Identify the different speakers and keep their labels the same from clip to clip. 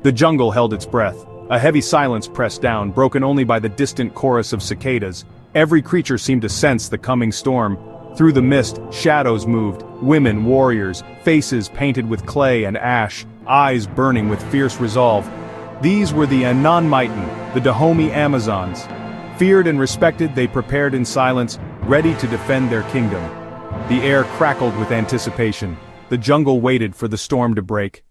Speaker 1: The jungle held its breath. A heavy silence pressed down, broken only by the distant chorus of cicadas. Every creature seemed to sense the coming storm. Through the mist, shadows moved, women, warriors, faces painted with clay and ash, eyes burning with fierce resolve. These were the Agojie, the Dahomey Amazons. Feared and respected, they prepared in silence, ready to defend their kingdom. The air crackled with anticipation. The jungle waited for the storm to break.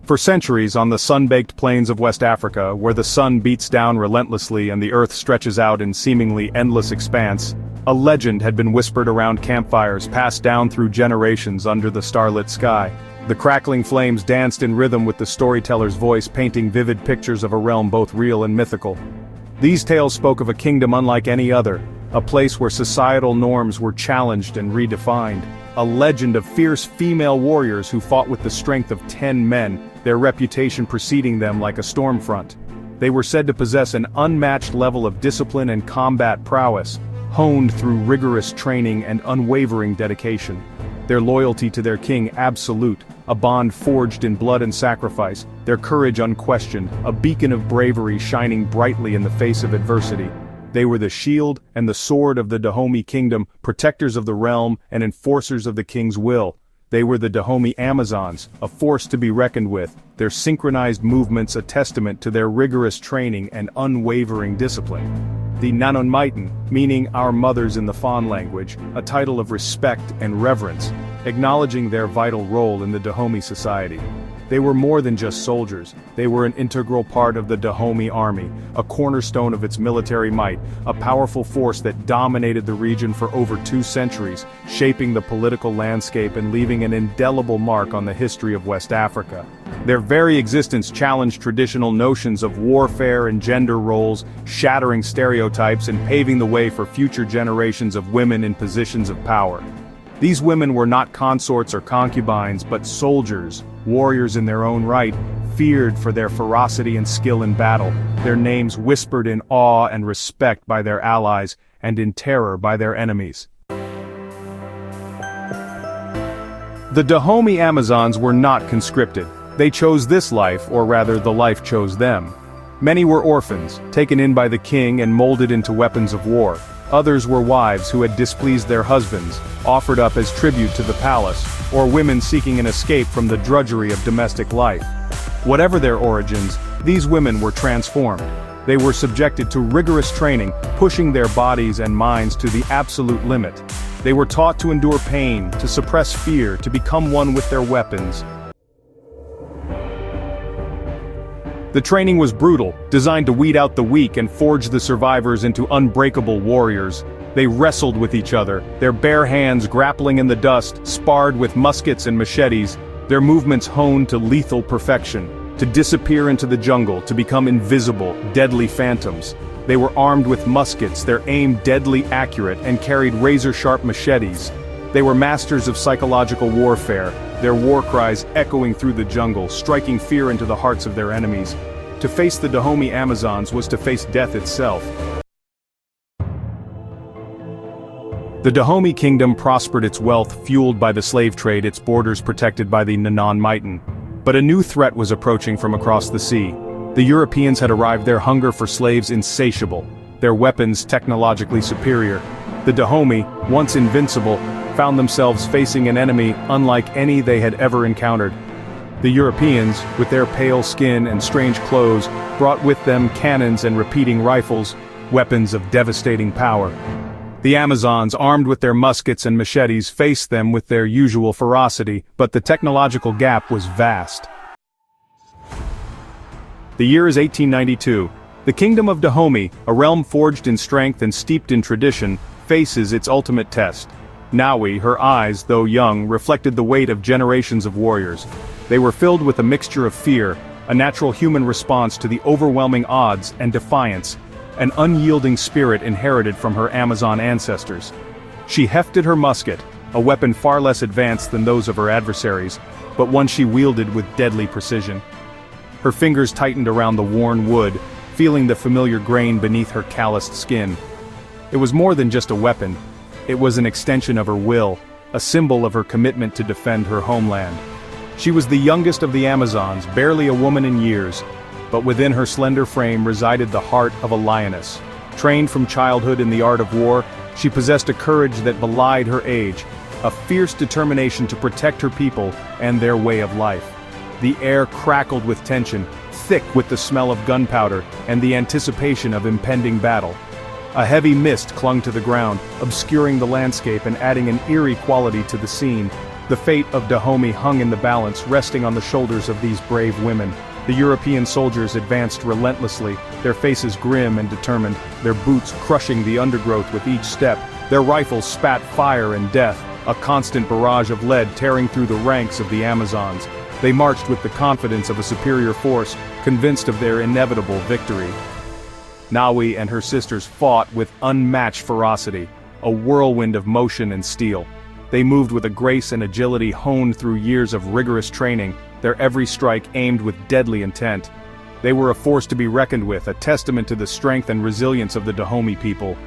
Speaker 1: For centuries on the sun-baked plains of West Africa, where the sun beats down relentlessly and the earth stretches out in seemingly endless expanse, a legend had been whispered around campfires passed down through generations under the starlit sky. The crackling flames danced in rhythm with the storyteller's voice, painting vivid pictures of a realm both real and mythical. These tales spoke of a kingdom unlike any other, a place where societal norms were challenged and redefined. A legend of fierce female warriors who fought with the strength of 10 men, their reputation preceding them like a storm front. They were said to possess an unmatched level of discipline and combat prowess, honed through rigorous training and unwavering dedication. Their loyalty to their king absolute, a bond forged in blood and sacrifice, their courage unquestioned, a beacon of bravery shining brightly in the face of adversity. They were the shield and the sword of the Dahomey kingdom, protectors of the realm and enforcers of the king's will. They were the Dahomey Amazons, a force to be reckoned with, their synchronized movements a testament to their rigorous training and unwavering discipline. The Agojie, meaning our mothers in the Fon language, a title of respect and reverence, acknowledging their vital role in the Dahomey society. They were more than just soldiers, they were an integral part of the Dahomey army, a cornerstone of its military might, a powerful force that dominated the region for over 2 centuries, shaping the political landscape and leaving an indelible mark on the history of West Africa. Their very existence challenged traditional notions of warfare and gender roles, shattering stereotypes and paving the way for future generations of women in positions of power. These women were not consorts or concubines, but soldiers, warriors in their own right, feared for their ferocity and skill in battle, their names whispered in awe and respect by their allies, and in terror by their enemies. The Dahomey Amazons were not conscripted. They chose this life, or rather the life chose them. Many were orphans, taken in by the king and molded into weapons of war. Others were wives who had displeased their husbands, offered up as tribute to the palace, or women seeking an escape from the drudgery of domestic life. Whatever their origins, these women were transformed. They were subjected to rigorous training, pushing their bodies and minds to the absolute limit. They were taught to endure pain, to suppress fear, to become one with their weapons. The training was brutal, designed to weed out the weak and forge the survivors into unbreakable warriors. They wrestled with each other, their bare hands grappling in the dust, sparred with muskets and machetes, their movements honed to lethal perfection, to disappear into the jungle, to become invisible, deadly phantoms. They were armed with muskets, their aim deadly accurate, and carried razor-sharp machetes. They were masters of psychological warfare, their war cries echoing through the jungle, striking fear into the hearts of their enemies. To face the Dahomey Amazons was to face death itself. The Dahomey kingdom prospered, its wealth fueled by the slave trade, its borders protected by the Agojie. But a new threat was approaching from across the sea. The Europeans had arrived, their hunger for slaves insatiable, their weapons technologically superior. The Dahomey, once invincible, found themselves facing an enemy unlike any they had ever encountered. The Europeans, with their pale skin and strange clothes, brought with them cannons and repeating rifles, weapons of devastating power. The Amazons, armed with their muskets and machetes, faced them with their usual ferocity, but the technological gap was vast. The year is 1892. The kingdom of Dahomey, a realm forged in strength and steeped in tradition, faces its ultimate test. Naui, her eyes, though young, reflected the weight of generations of warriors. They were filled with a mixture of fear, a natural human response to the overwhelming odds, and defiance, an unyielding spirit inherited from her Amazon ancestors. She hefted her musket, a weapon far less advanced than those of her adversaries, but one she wielded with deadly precision. Her fingers tightened around the worn wood, feeling the familiar grain beneath her calloused skin. It was more than just a weapon. It was an extension of her will, a symbol of her commitment to defend her homeland. She was the youngest of the Amazons, barely a woman in years, but within her slender frame resided the heart of a lioness. Trained from childhood in the art of war, she possessed a courage that belied her age, a fierce determination to protect her people and their way of life. The air crackled with tension, thick with the smell of gunpowder and the anticipation of impending battle. A heavy mist clung to the ground, obscuring the landscape and adding an eerie quality to the scene. The fate of Dahomey hung in the balance, resting on the shoulders of these brave women. The European soldiers advanced relentlessly, their faces grim and determined, their boots crushing the undergrowth with each step. Their rifles spat fire and death, a constant barrage of lead tearing through the ranks of the Amazons. They marched with the confidence of a superior force, convinced of their inevitable victory. Nawi and her sisters fought with unmatched ferocity, a whirlwind of motion and steel. They moved with a grace and agility honed through years of rigorous training, their every strike aimed with deadly intent. They were a force to be reckoned with, a testament to the strength and resilience of the Dahomey people.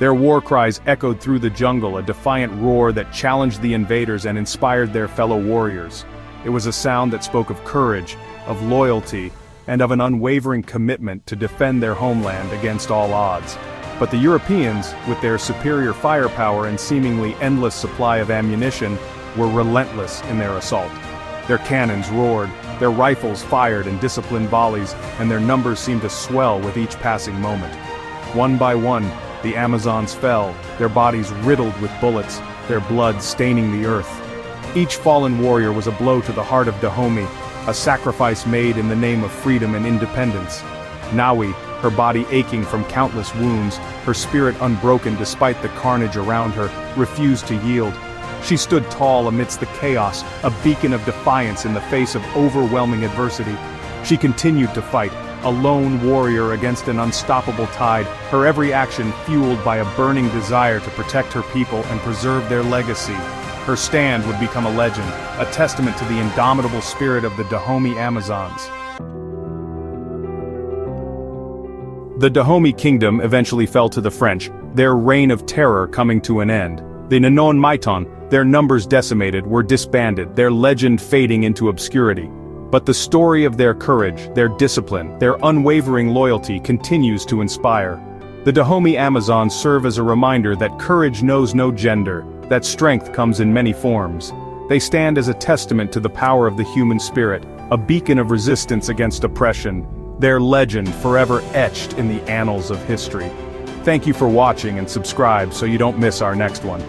Speaker 1: Their war cries echoed through the jungle, a defiant roar that challenged the invaders and inspired their fellow warriors. It was a sound that spoke of courage, of loyalty, and of an unwavering commitment to defend their homeland against all odds. But the Europeans, with their superior firepower and seemingly endless supply of ammunition, were relentless in their assault. Their cannons roared, their rifles fired in disciplined volleys, and their numbers seemed to swell with each passing moment. One by one, the Amazons fell, their bodies riddled with bullets, their blood staining the earth. Each fallen warrior was a blow to the heart of Dahomey, a sacrifice made in the name of freedom and independence. Nawi, her body aching from countless wounds, her spirit unbroken despite the carnage around her, refused to yield. She stood tall amidst the chaos, a beacon of defiance in the face of overwhelming adversity. She continued to fight, a lone warrior against an unstoppable tide, her every action fueled by a burning desire to protect her people and preserve their legacy. Her stand would become a legend, a testament to the indomitable spirit of the Dahomey Amazons. The Dahomey kingdom eventually fell to the French, their reign of terror coming to an end. The Nanon Maiton, their numbers decimated, were disbanded, their legend fading into obscurity. But the story of their courage, their discipline, their unwavering loyalty continues to inspire. The Dahomey Amazons serve as a reminder that courage knows no gender, that strength comes in many forms. They stand as a testament to the power of the human spirit, a beacon of resistance against oppression, their legend forever etched in the annals of history. Thank you for watching and subscribe so you don't miss our next one.